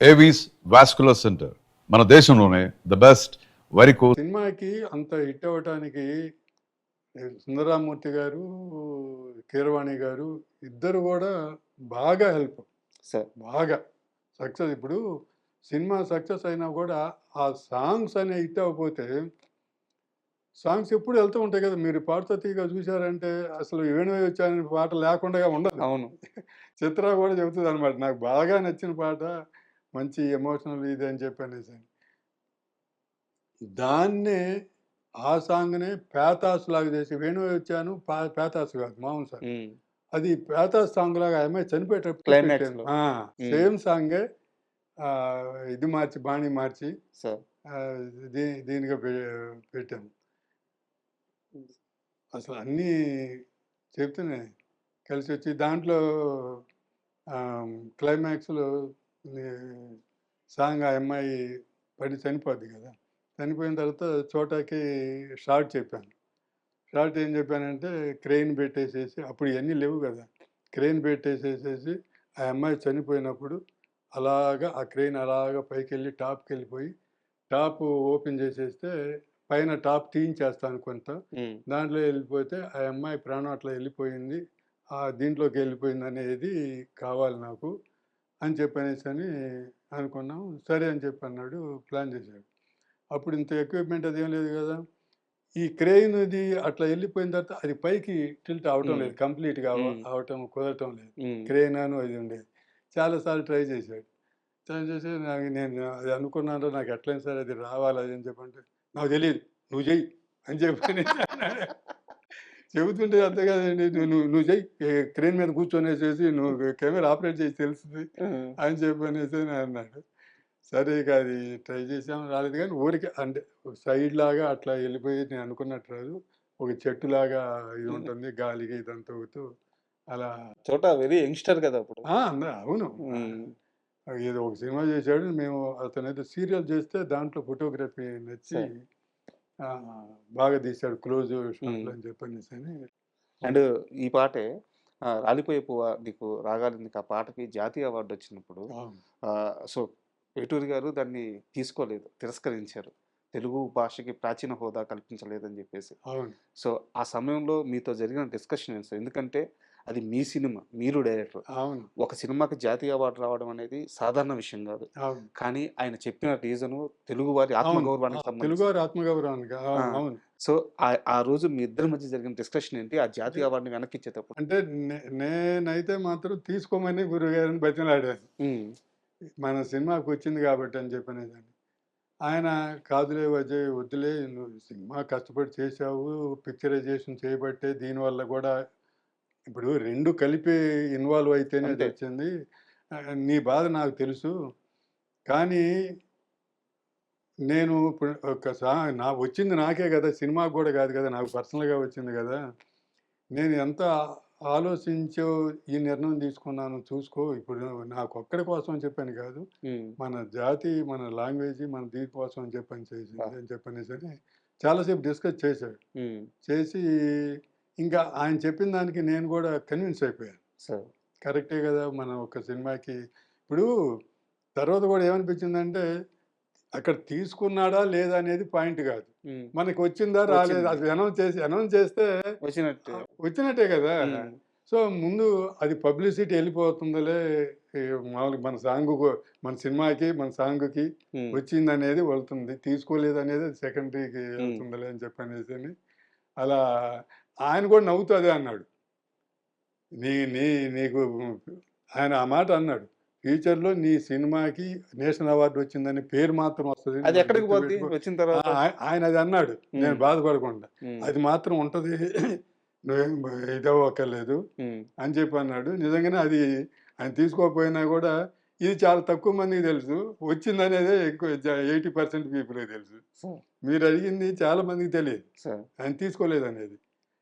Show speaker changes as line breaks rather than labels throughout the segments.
Avis vascular centre మన దేశంలోనే the best వెరికో
సినిమాకి అంత హిట్ అవ్వటానికి సుందరరామూర్తి గారు, కీరవాణి గారు ఇద్దరు కూడా బాగా హెల్ప్.
సార్
బాగా సక్సెస్. ఇప్పుడు సినిమా సక్సెస్ అయినా కూడా ఆ సాంగ్స్ అనే హిట్ అవ్వకపోతే సాంగ్స్ ఎప్పుడు వెళ్తూ ఉంటాయి కదా. మీరు పాడుతా తీగ చూసారంటే అసలు వేణువై వచ్చానని పాట లేకుండా ఉండదు.
అవును.
చిత్ర కూడా చెబుతుంది అనమాట, నాకు బాగా నచ్చిన పాట మంచి ఎమోషనల్ ఇది అని చెప్పి అనేసి. దాన్నే ఆ సాంగ్‌నే పేతాస్ లాగా చేసి, వేణువై వచ్చాను పేతాస్ కాదు మామూలు సాంగ్.
హ్మ్.
అది పేతాస్ సాంగ్ లాగా ఆ అమ్మాయి చనిపోయేటప్పుడు పెట్టాను.
క్లైమాక్స్‌లో.
సేమ్ సాంగే ఇది మార్చి బాణీ మార్చి
సార్
దీనిగా పెట్టాను. అసలు అన్నీ చెప్తున్నాయి కలిసి వచ్చి దాంట్లో క్లైమాక్స్‌లో సాంగ్ ఆ అమ్మాయి పడి చనిపోద్ది కదా. చనిపోయిన తర్వాత చోటాకి షార్ట్ చెప్పాను. షార్ట్ ఏం చెప్పానంటే క్రెయిన్ పెట్టేసేసి, అప్పుడు ఇవన్నీ లేవు కదా. క్రెయిన్ పెట్టేసేసేసి ఆ అమ్మాయి చనిపోయినప్పుడు అలాగా ఆ క్రెయిన్ అలాగా పైకెళ్ళి టాప్‌కి వెళ్ళిపోయి టాప్ ఓపెన్ చేసేస్తే పైన టాప్ తీయించేస్తాను కొంత.
హ్మ్.
దాంట్లో వెళ్ళిపోతే ఆ అమ్మాయి ప్రాణం అట్లా వెళ్ళిపోయింది. దీంట్లోకి వెళ్ళిపోయిందనేది కావాలి నాకు అని చెప్పనేసని అనుకున్నాం. సరే అని చెప్పి అన్నాడు. ప్లాన్ చేశాడు. అప్పుడు ఇంత ఎక్విప్‌మెంట్ అదేం లేదు కదా. ఈ క్రెయిన్‌ది అట్లా వెళ్ళిపోయిన తర్వాత అది పైకి టిల్ట్ అవ్వటం లేదు. కంప్లీట్‌గా అవ్వటం కుదరటం లేదు. క్రెయిన్ అని అది ఉండేది. చాలా సార్లు ట్రై చేశాడు. ట్రై చేసి నేను అది అనుకున్నాను, నాకు ఎట్లైనా సరే అది రావాలి అది అని చెప్పంటే, నాకు తెలీదు నువ్వు చెయ్యి అని చెప్పని చెబుతుంటే అంతే కదండి. నువ్వు నువ్వు నువ్వు చెయ్యి, క్రెయిన్ మీద కూర్చొనేసేసి నువ్వు కెమెరా ఆపరేట్ చేసి తెలుస్తుంది అని చెప్పనేసి అన్నాడు. సరే ఇక అది ట్రై చేసాం, రాలేదు. కానీ ఊరికే అంటే సైడ్ లాగా అట్లా వెళ్ళిపోయి నేను అనుకున్నట్టు రాదు. ఒక చెట్టులాగా ఇది ఉంటుంది, గాలికి ఇదంతా ఊగుతూ అలా.
చోటా వెరీ యంగ్‌స్టర్ కదా అప్పుడు.
అవును. ఏదో ఒక సినిమా చేశాడు. మేము అతనేదో సీరియల్ చేస్తే దాంట్లో ఫోటోగ్రఫీ నచ్చి
సార్.
బాగా తీశాడు క్లోజ్ షాట్లు అని చెప్పనేసని.
అండ్ ఈ పాటే 'రాలిపోయే పువ్వా నీకు రాగాలెందుకు' ఆ పాటకి జాతీయ అవార్డు వచ్చినప్పుడు
అవును.
సో, వేటూరి గారు దాన్ని తీసుకోలేదు. తిరస్కరించారు. తెలుగు భాషకి ప్రాచీన హోదా కల్పించలేదని జెప్పేసి.
అవును.
సో, ఆ సమయంలో మీతో జరిగిన డిస్కషన్ ఏంటి సార్? ఎందుకంటే అది మీ సినిమా. మీరు డైరెక్టర్.
అవును.
ఒక సినిమాకి జాతీయ అవార్డు రావడం అనేది సాధారణ విషయం గాదు.
అవును.
కానీ ఆయన చెప్పిన రీజను తెలుగువారి
అవును.
ఆత్మగౌరవానికి సంబంధించి.
తెలుగువారి ఆత్మగౌరవానికి.
ఆ!
అవును.
సో, ఆ రోజు మీ ఇద్దరి మధ్య జరిగిన డిస్కషన్ ఏంటి? ఆ జాతీయ అవార్డ్‌ని వెనక్కిచ్చేటప్పుడు?
అంటే నేనైతే మాత్రం తీసుకోమని గురువుగారిని బతిమలాడాను.
హ్మ్.
మన సినిమాకి వచ్చింది కాబట్టి అని చెప్పనేసని. ఆయన కాదులే అజయ్, వద్దులే, నువ్వు సినిమా కష్టపడి చేశావు, పిక్చరైజేషన్ చేయబట్టే దీనివల్ల కూడా ఇప్పుడు 2 కలిపి ఇన్వాల్వ్ అయితేనే
అంతే.
అదొచ్చింది. నీ బాధ నాకు తెలుసు. కానీ నేను ఇప్పుడు వచ్చింది నాకే గదా. సినిమాకి గూడా గాదు గదా. నాకు పర్సనల్‌గా వచ్చింది గదా. నేను ఎంత ఆలోచించో ఈ నిర్ణయం తీసుకున్నాను చూసుకో. ఇప్పుడు నాకొక్కడి కోసం అని చెప్పని గాదు.
హ్మ్.
మన జాతి, మన లాంగ్వేజి, మన దీని కోసం అని చెప్పని చేసింది అని చెప్పనేసని చాలా సేపు డిస్కస్ చేశాడు.
హ్మ్.
చేసి ఇంకా ఆయన చెప్పిన దానికి నేను గూడా కన్విన్స్ అయిపోయాను.
సరే.
కరెక్టే గదా. మనం ఒక సినిమాకి ఇప్పుడు తర్వాత గూడా ఏమనిపించిందంటే అక్కడ తీసుకున్నాడా లేదా అనేది పాయింట్ గాదు.
హ్మ్.
మనకి వచ్చిందా రాలేదా
వచ్చింది.
అసలు అనౌన్స్ చేస్తే
వచ్చినట్టే.
వచ్చినట్టే గదా.
హ్మ్.
సో, ముందు అది పబ్లిసిటీ ఎళ్ళిపోతుందిలే. ఈ మామూలుగా మన సినిమాకి, మన సాంగ్‌కి
హ్మ్.
వచ్చిందనేది వెళ్తుంది. తీసుకోలేదనేది సెకండరీకి
హ్మ్.
వెళ్తుందిలే అని చెప్పనేసని అలా ఆయన గూడా నవ్వుతూ అదే అన్నాడు. నీ నీ నీకు ఆయన ఆ మాట అన్నాడు. ఫ్యూచర్‌లో నీ సినిమాకి నేషనల్ అవార్డ్ వచ్చిందని పేరు మాత్రం వస్తది.
అది
నువ్వు
ఎక్కడికి పోద్ది
గుర్తుపెట్టుకో.
వచ్చిన తర్వాత?
ఆయన అది అన్నాడు. నేను
హ్మ్.
బాధపడకుండా.
హ్మ్.
అది మాత్రం ఉంటది. నువ్వేం ఇదవ్వక్కర్లేదు
హ్మ్.
అని చెప్పి అన్నాడు. నిజంగానే అది ఆయన తీసుకోకపోయినా గూడా ఇది చాలా తక్కువ మందికి తెలుసు. వచ్చిందనేదే ఎక్కువ 80% పీపుల్‌కి తెలుసు.
సార్.
మీరడిగింది చాలా మందికి తెలీదు.
సార్.
ఆయన తీసుకోలేదనేది.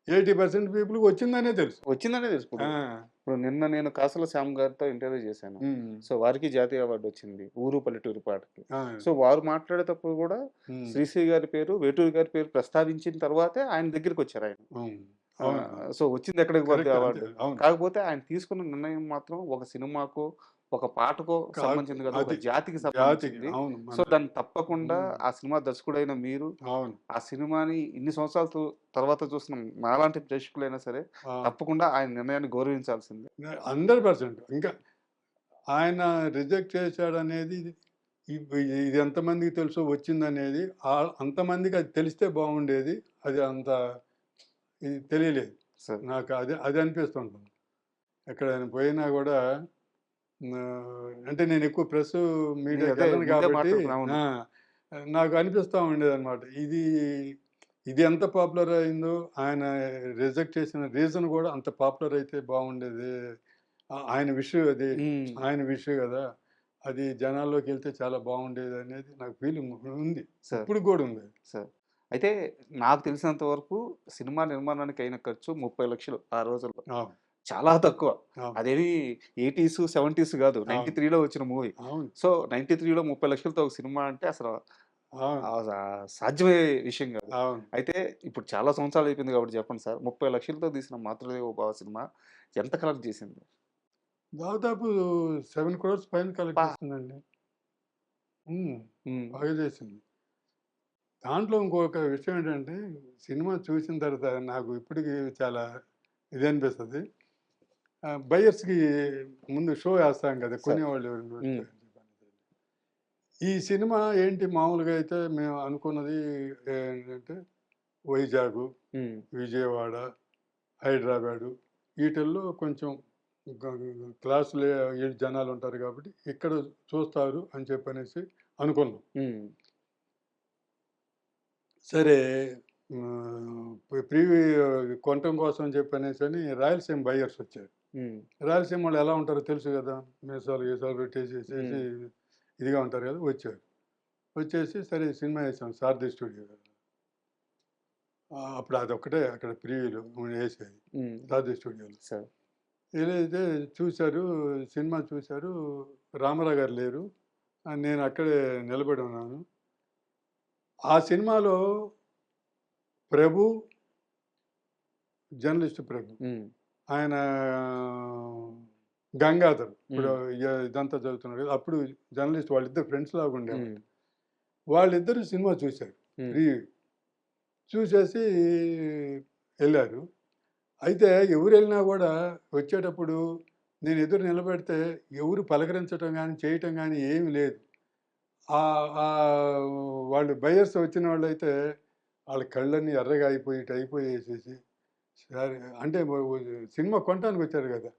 80% పీపుల్‌కి వచ్చిందనే తెలుసు.
వచ్చిందనే తెలుసు ఇప్పుడు.
ఆ!
ఇప్పుడు నిన్న నేను కాసుల శ్యామ్ గారితో ఇంటర్వ్యూ చేశాను.
హ్మ్.
సో, వారికి జాతీయ అవార్డ్ వచ్చింది. 'ఊరు పల్లెటూరి' పాటకి.
ఆ!
సో, వారు మాట్లాడేటప్పుడు గూడా
హ్మ్.
శ్రీశ్రీ గారి పేరు, వేటూరి గారి పేరు ప్రస్తావించిన తర్వాతే ఆయన దగ్గరికొచ్చారాయన.
అవును. అవును.
సో, వచ్చింది ఎక్కడికి పోద్ది
కరెక్ట్. అంతే.
అవార్డు.
అవును.
కాకపోతే ఆయన తీసుకున్న నిర్ణయం మాత్రం ఒక సినిమాకో, ఒక పాటకో
కా
సంబంధించింది కాదు. ఒక
అది
జాతికి
జాతికి
సంబంధించింది.
అవును.
సో, దాన్ని తప్పకుండా
హ్మ్.
ఆ సినిమా దర్శకుడైన మీరు,
అవును.
ఆ సినిమాని ఇన్ని సంవత్సరాల తర్వాత చూస్తున్న మాలాంటి ప్రేక్షకులైనా సరే,
ఆ!
తప్పకుండా ఆయన నిర్ణయాన్ని గౌరవించాల్సిందే.
100% ఇంకా ఆయన రిజెక్ట్ చేశాడనేది ఇది ఎంతమందికి తెలుసో వచ్చిందనేది అంతమందికి అది తెలిస్తే బాగుండేది. అది అంత ఇది తెలియలేదు.
సార్.
నాకు అది అది అనిపిస్తుంటుంది. ఎక్కడైనా పోయినా గూడా అంటే నేను ఎక్కువ ప్రెస్ మీడియాకి
అదే
వెళ్ళను
ముందే
కాబట్టి
మాట్లాడుకున్నా. అవును.
ఆ! నాకు అనిపిస్తా ఉండేదనమాట. ఇది ఎంత పాపులర్ అయిందో ఆయన రిజెక్ట్ చేసిన రీజన్ గూడా అంత పాపులర్ అయితే బాగుండేది. ఆయన విష్ అది.
హ్మ్.
ఆయన విష్ గదా! అది జనాల్లోకెళ్తే చాలా బాగుండేదనేది నాకు ఫీలింగ్ ఉంది.
సార్.
ఇప్పటికి గూడా ఉంది.
సార్. అయితే నాకు తెలిసినంత వరకు సినిమా నిర్మాణానికి అయిన ఖర్చు 30,00,000 ఆ రోజుల్లో.
అవును.
చాలా తక్కువ.
అవును.
అదేమి 80స్, 70స్ గాదు.
అవును.
93లో వచ్చిన మూవీ.
అవును.
సో, 93లో 30,00,000తో ఒక సినిమా అంటే అసలు
అవును.
సాధ్యమయ్యే విషయం గాదు.
అవును.
అయితే ఇప్పుడు చాలా సంవత్సరాలు అయిపోయింది కాబట్టి చెప్పండి సార్. 30,00,000తో తీసిన 'మాతృదేవో భవ' సినిమా ఎంత కలెక్ట్ చేసింది?
దాదాపు 7 క్రోర్స్ పైన కలెక్ట్
అబ్బా!
చేసిందండి. హ్మ్.
హ్మ్.
బాగా చేసింది. దాంట్లో ఇంకొక విషయం ఏంటంటే, సినిమా చూసిన తర్వాత నాకు ఇప్పటికి చాలా ఇదనిపిస్తది. బయర్స్‌కి ముందు షో ఏస్తాం కదా!
సార్.
కొనేవాళ్ళు ఎవరైనా వస్తే
హ్మ్.
అని చెప్పని. ఈ సినిమా ఏంటి మామూలుగా అయితే మేము అనుకున్నది ఏంటంటే వైజాగు,
హ్మ్.
విజయవాడ, హైదరాబాదు ఈటిల్లో కొంచెం గ క్లాసులే ఈ జనాలుంటారు కాబట్టి ఇక్కడ చూస్తారు అని చెప్పనేసి అనుకున్నాం.
హ్మ్.
సరే ప్రీవి కొనటం కోసం అని చెప్పనేసని రాయలసీమ బయర్స్ వచ్చారు.
హ్మ్.
రాయలసీమ వాళ్ళు ఎలా ఉంటారో తెలుసు గదా! మీసాలు, గీసాలు పెట్టేసేసేసి
హ్మ్.
ఇదిగా ఉంటారు గదా! వచ్చారు. వచ్చేసి సరే సినిమా యేసాం సారథి స్టూడియో. అప్పుడు అదొక్కటే అక్కడ ప్రివ్యూలు యేసేది
హ్మ్.
సారథి స్టూడియోలో.
సార్.
ఏదైతే చూసారు, సినిమా చూసారు. రామారావు గారు లేరు. నేను అక్కడే నిలబడి ఉన్నాను. ఆ సినిమాలో ప్రభు, జర్నలిస్ట్ ప్రభు.
హ్మ్.
ఆయన గంగాధర్. ఇప్పుడు
హ్మ్.
ఇదంతా చదువుతున్నాడు కదా! అప్పుడు జర్నలిస్ట్ వాళ్ళిద్దరు ఫ్రెండ్స్ లాగా
హ్మ్.
ఉండేవాళ్ళు. వాళ్ళిద్దరూ సినిమా చూసారు.
హ్మ్.
ప్రివ్యూ. చూసేసి ఎళ్లారు. అయితే ఎవరెళ్ళినా గూడా వచ్చేటప్పుడు నేను ఎదురు నిలబెడితే ఎవరు పలకరించటం గాని, చేయటం గాని ఏమి లేదు. వాళ్ళు బయర్స్ వచ్చిన వాళ్ళైతే ఆళ్ళ కళ్ళన్నీ ఎర్రగా అయిపోయి, అయిపోయేసేసి సరే అంటే సినిమా కొనటానికొచ్చారు గదా!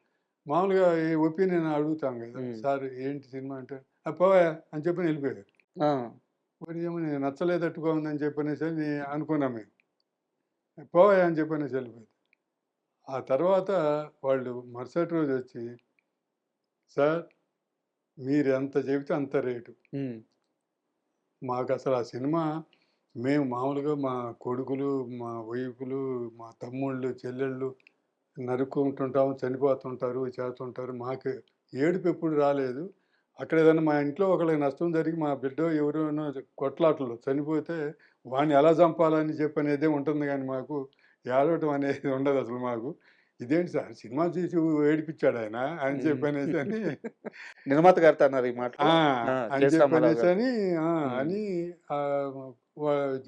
మామూలుగా ఈ ఒపీనియన్ అడుగుతాం గదా!
హ్మ్.
సార్ ఏంటి సినిమా అంటే, పోవయ్యా అని చెప్పని ఎళ్ళిపోయారు.
ఆ!
మరి ఏమో నచ్చలేదట్టుగా ఉందని చెప్పనేసని అనుకున్నాం మేము. పోవయ్యా అని చెప్పనేసి ఎళ్ళిపోయారు. ఆ తర్వాత వాళ్ళు మరుసటి రోజొచ్చి, సార్ మీరెంత చెబితే అంత రేటు.
హ్మ్.
మాకసలు ఆ సినిమా మేము మామూలుగా మా కొడుకులు, మా వైఫులు, మా తమ్ముళ్ళు, చెల్లెళ్ళు నరుక్కుంటుంటాం, చనిపోతుంటారు, చేస్తుంటారు. మాకు ఏడుపెప్పుడు రాలేదు. అక్కడ ఏదన్నా మా ఇంట్లో ఒకళ్ళకి నష్టం జరిగి మా బిడ్డో ఎవరోనో కొట్లాటలో చనిపోతే వాడిని ఎలా చంపాలని చెప్పనేదే ఉంటుంది గానీ మాకు ఏడవటం అనేది ఉండదసలు మాకు. ఇదేంటి సార్ సినిమా చూసి ఏడిపిచ్చాడాయన అని
హ్మ్.
చెప్పనేసని
నిర్మాత గారితో అన్నారు ఈ మాటలు.
ఆ!
ఆ!
అని
'కె. రామారావు' గారితో.
చెప్పనేసని ఆ!
హ్మ్.
అని వా